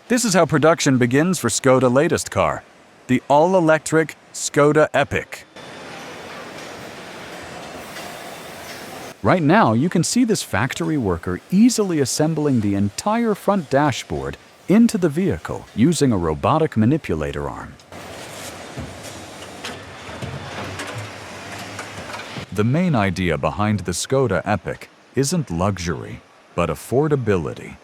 This is how production begins for Škoda's latest car, the all-electric Škoda Epiq. Right now, you can see this factory worker easily assembling the entire front dashboard into the vehicle using a robotic manipulator arm. The main idea behind the Škoda Epiq isn't luxury, but affordability,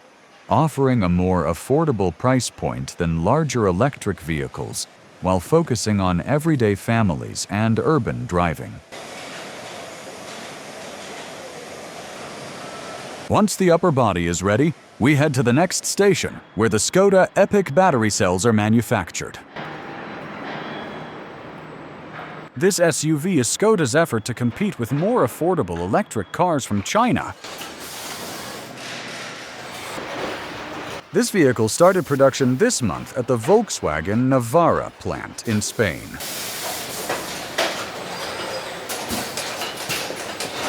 offering a more affordable price point than larger electric vehicles while focusing on everyday families and urban driving. Once the upper body is ready, we head to the next station, where the Škoda Epiq battery cells are manufactured. This SUV is Škoda's effort to compete with more affordable electric cars from China. This vehicle started production this month at the Volkswagen Navarra plant in Spain.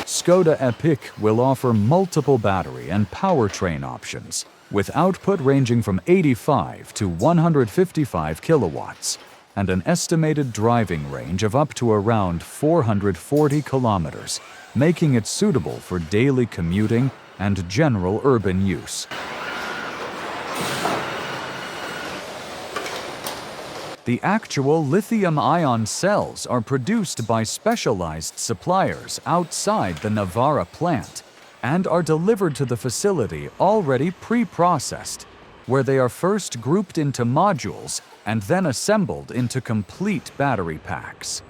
Škoda Epiq will offer multiple battery and powertrain options, with output ranging from 85 to 155 kilowatts and an estimated driving range of up to around 440 kilometers, making it suitable for daily commuting and general urban use. The actual lithium-ion cells are produced by specialized suppliers outside the Navarra plant and are delivered to the facility already pre-processed, where they are first grouped into modules and then assembled into complete battery packs.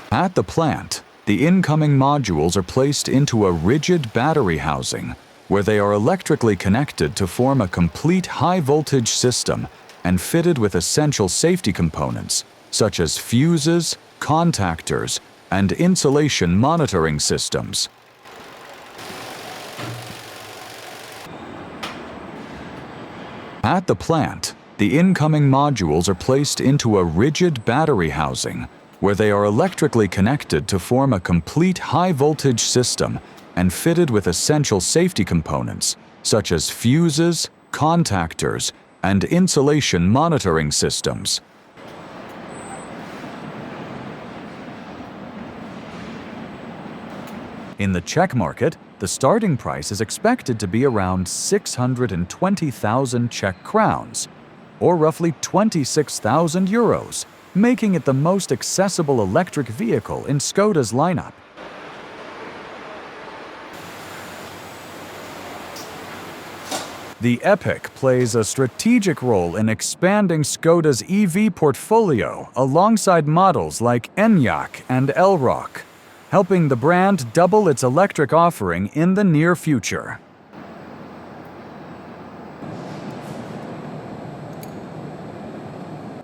At the plant, the incoming modules are placed into a rigid battery housing, where they are electrically connected to form a complete high-voltage system and fitted with essential safety components, such as fuses, contactors, and insulation monitoring systems. At the plant, the incoming modules are placed into a rigid battery housing, where they are electrically connected to form a complete high-voltage system and fitted with essential safety components, such as fuses, contactors, and insulation monitoring systems. In the Czech market, the starting price is expected to be around 620,000 Czech crowns, or roughly 26,000 euros, making it the most accessible electric vehicle in Škoda's lineup. The Epiq plays a strategic role in expanding Škoda's EV portfolio alongside models like Enyaq and Elroq, helping the brand double its electric offering in the near future.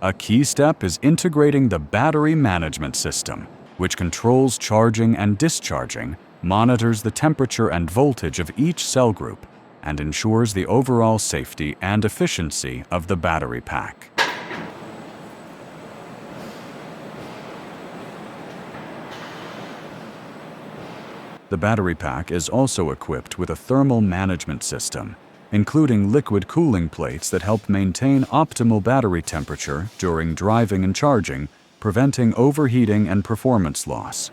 A key step is integrating the battery management system, which controls charging and discharging, monitors the temperature and voltage of each cell group, and ensures the overall safety and efficiency of the battery pack. The battery pack is also equipped with a thermal management system, including liquid cooling plates that help maintain optimal battery temperature during driving and charging, preventing overheating and performance loss.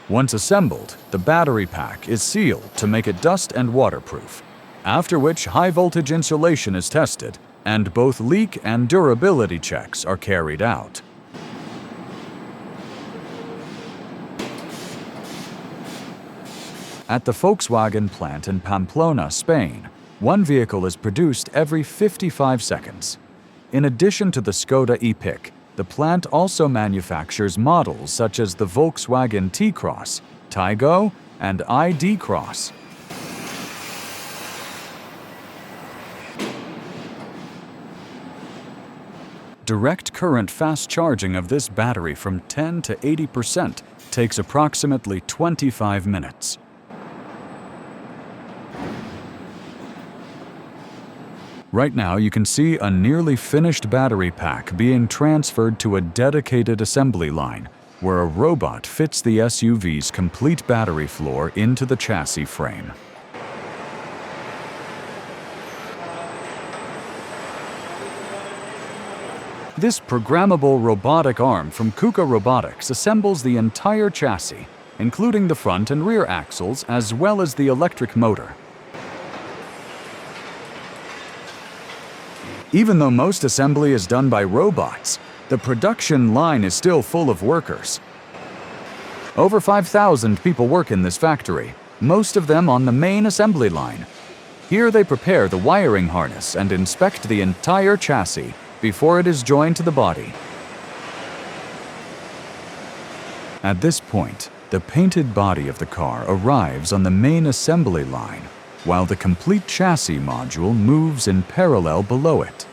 Once assembled, the battery pack is sealed to make it dust and waterproof, after which high-voltage insulation is tested and both leak and durability checks are carried out. At the Volkswagen plant in Pamplona, Spain, one vehicle is produced every 55 seconds. In addition to the Škoda EPIQ, the plant also manufactures models such as the Volkswagen T-Cross, Taygo, and ID Cross. Direct current fast charging of this battery from 10 to 80% takes approximately 25 minutes. Right now, you can see a nearly finished battery pack being transferred to a dedicated assembly line, where a robot fits the SUV's complete battery floor into the chassis frame. This programmable robotic arm from KUKA Robotics assembles the entire chassis, including the front and rear axles as well as the electric motor. Even though most assembly is done by robots, the production line is still full of workers. Over 5,000 people work in this factory, most of them on the main assembly line. Here they prepare the wiring harness and inspect the entire chassis before it is joined to the body. At this point, the painted body of the car arrives on the main assembly line, while the complete chassis module moves in parallel below it.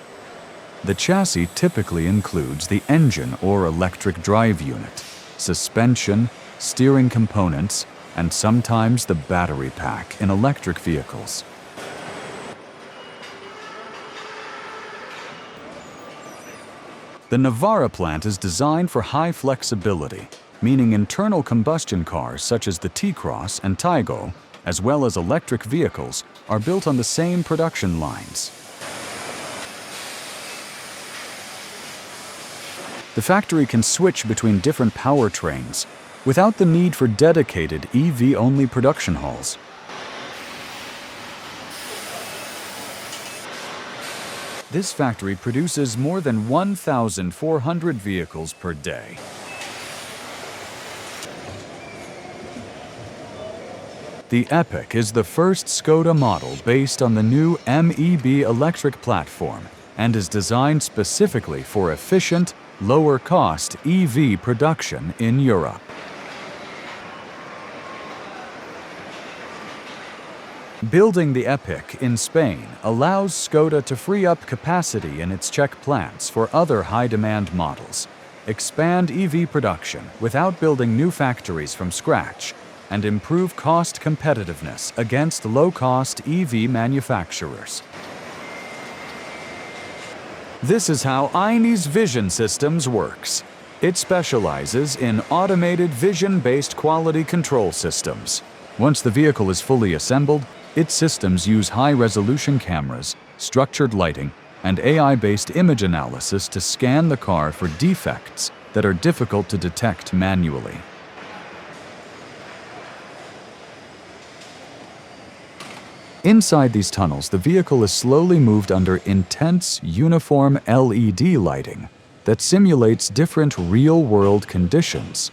The chassis typically includes the engine or electric drive unit, suspension, steering components, and sometimes the battery pack in electric vehicles. The Navarra plant is designed for high flexibility, meaning internal combustion cars such as the T-Cross and Taygo, as well as electric vehicles, are built on the same production lines. The factory can switch between different powertrains without the need for dedicated EV-only production halls. This factory produces more than 1,400 vehicles per day. The Epiq is the first Škoda model based on the new MEB electric platform and is designed specifically for efficient, lower-cost EV production in Europe. Building the Epiq in Spain allows Škoda to free up capacity in its Czech plants for other high-demand models, expand EV production without building new factories from scratch, and improve cost competitiveness against low-cost EV manufacturers. This is how Eni's Vision Systems works. It specializes in automated vision-based quality control systems. Once the vehicle is fully assembled, its systems use high-resolution cameras, structured lighting, and AI-based image analysis to scan the car for defects that are difficult to detect manually. Inside these tunnels, the vehicle is slowly moved under intense, uniform LED lighting that simulates different real-world conditions.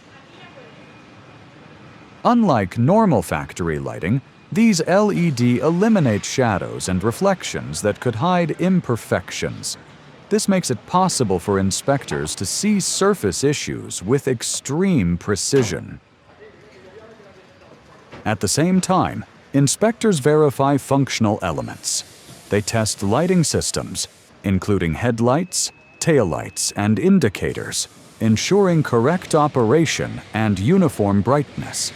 Unlike normal factory lighting, these LED eliminate shadows and reflections that could hide imperfections. This makes it possible for inspectors to see surface issues with extreme precision. At the same time, inspectors verify functional elements. They test lighting systems, including headlights, taillights, and indicators, ensuring correct operation and uniform brightness.